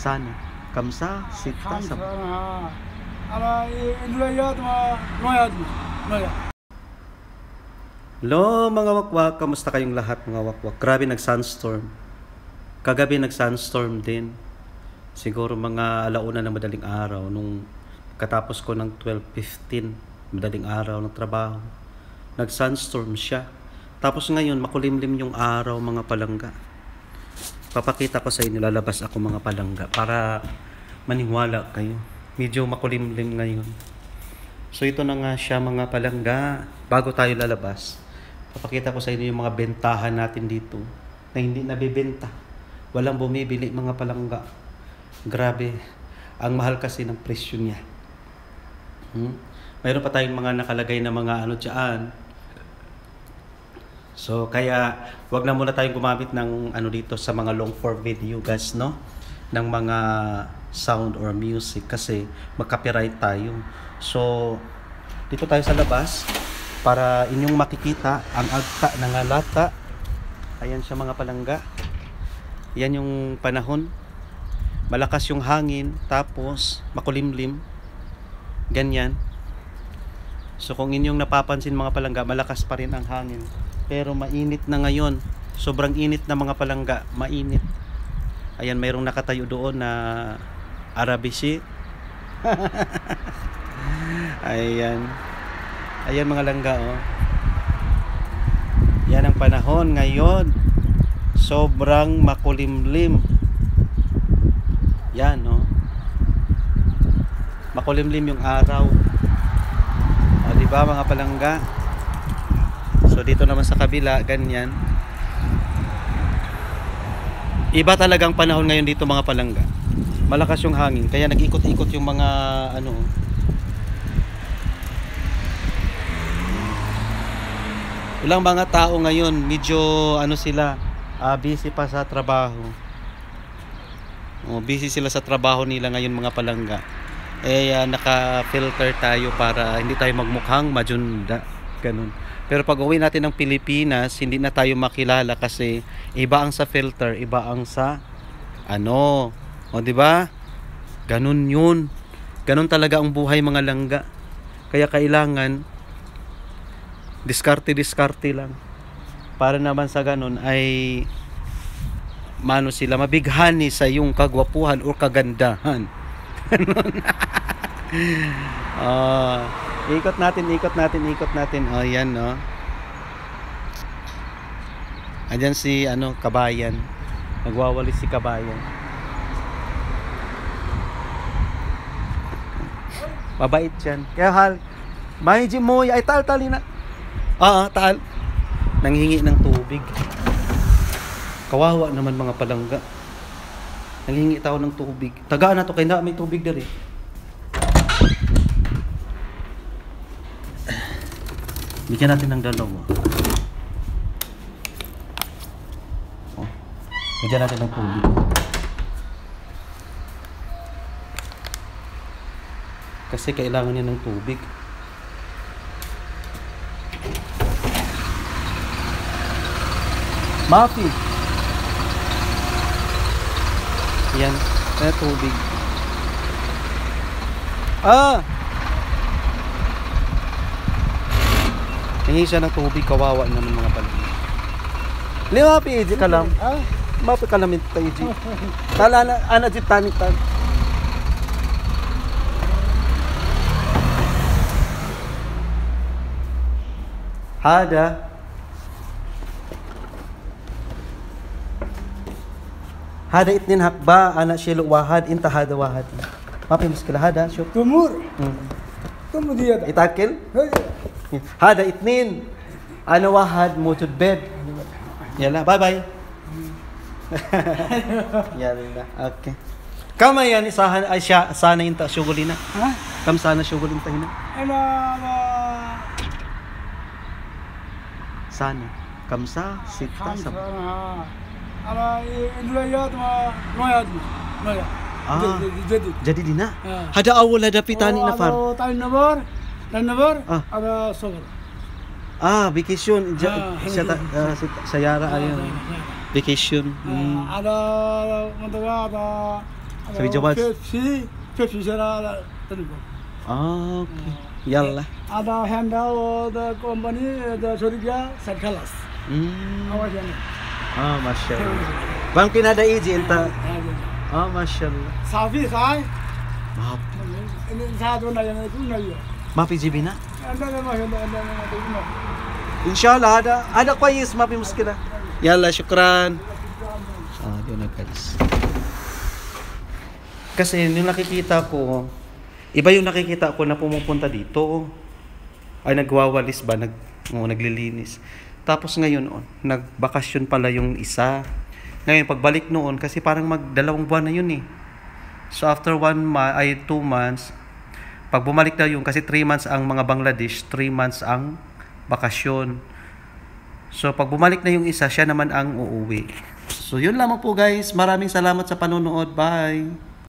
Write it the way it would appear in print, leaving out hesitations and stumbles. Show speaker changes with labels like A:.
A: Sana. Kamsa, sita, sa... Hello mga wakwak, kamusta kayong lahat mga wakwak? Grabe nag-sunstorm. Kagabi nag-sunstorm din. Siguro mga alauna ng madaling araw nung katapos ko ng 12:15 madaling araw ng trabaho. Nag-sunstorm siya. Tapos ngayon makulimlim yung araw mga palangga. Papakita ko sa inyo, lalabas ako mga palangga para maniwala kayo. Medyo makulimlim ngayon. So ito na nga siya mga palangga. Bago tayo lalabas, papakita ko sa inyo yung mga bentahan natin dito na hindi nabibenta. Walang bumibili mga palangga. Grabe. Ang mahal kasi ng presyo niya. Mayroon pa tayong mga nakalagay na mga ano dyan. So kaya wag na muna tayong gumamit ng ano dito sa mga long form video guys, no? Ng mga sound or music kasi mag-copyright tayo. So dito tayo sa labas para inyong makikita ang agta ng lata. Ayan siya mga palangga. Yan yung panahon. Malakas yung hangin tapos makulimlim. Ganyan. So kung inyong napapansin mga palangga, malakas pa rin ang hangin. Pero mainit na ngayon. Sobrang init na mga palangga. Mainit. Ayan, mayroong nakatayo doon na Arabici. Ayan. Ayan mga langga, oh. Yan ang panahon ngayon. Sobrang makulimlim. Yan, oh. Makulimlim yung araw. O, diba mga palangga? So dito naman sa kabila, ganyan. Iba talagang panahon ngayon dito mga palangga. Malakas yung hangin, kaya nag-ikot-ikot yung mga ano. Ilang mga tao ngayon, medyo ano sila, busy pa sa trabaho. Busy sila sa trabaho nila ngayon mga palangga. Naka-filter tayo para hindi tayo magmukhang majunda. Ganun. Pero pag uwi natin ng Pilipinas, hindi na tayo makilala kasi iba ang sa filter, iba ang sa ano. O di ba? Ganun 'yun. Ganun talaga ang buhay mga langga. Kaya kailangan diskarte lang. Para naman sa ganun ay mano sila mabighani sa yung kagwapuhan o kagandahan. Ganun. Ikot natin. Oh, yan, no. Andiyan si ano, kabayan. Nagwawalis si kabayan. Mabait yan. Kaya hal, may mo ay tal-tali na. Tal. Nanghingi ng tubig. Kawawa naman mga palangga. Nanghingi tao ng tubig. Tagaan na to kaya na may tubig dali. Bigyan natin ng dalawa. Bigyan natin ng tubig. Kasi kailangan niya ng tubig. Mapi. Yan. Kaya tubig. Hingi siya ng tubig, kawawa naman mga palangga. Lima PG ka lang. Mapi ka namin PG. Tala na ana jit tanitan. Hada itnin hakba ana shilo wahad inta hada wahad. Mapi muskila hada shuk
B: Tumur. Tumur dia.
A: Itakil? Hada itnin ana wahad mutud bed. Yala, bye-bye. Yala, okay. Kama yan isahan ay siya sana inta shugulina. Kam sana shugulin tahina. Sana. Kamsa sita sa. Jadi dina. Hada awal hada pitani na far.
B: Tani nabar. Ada sogar.
A: Vacation. Sayara ayun. Vacation.
B: Ada
A: Sa video watch?
B: Fifty sera tanibo.
A: Okay. Yalla.
B: Ada handle the company the Sorigya Sakhalas. Awas yan.
A: Masyaallah. Bang pinada iji enta. Masyaallah.
B: Safi sai.
A: Maaf.
B: Ini satu na yan itu na yan.
A: Mafi jibi na?
B: Anda na.
A: Inshallah ada kwayis mafi muskila. Yalla, syukran. Yun na guys. Kasi yung nakikita ko, iba yung nakikita ko na pumupunta dito. Ay nagwawalis ba, naglilinis. Tapos ngayon, nagbakasyon pala yung isa. Ngayon, pagbalik noon, kasi parang magdalawang buwan na yun eh. So after 2 months, pag bumalik na yun, kasi 3 months ang mga Bangladesh, 3 months ang bakasyon. So pag bumalik na yung isa, siya naman ang uuwi. So yun lamang po guys. Maraming salamat sa panonood. Bye!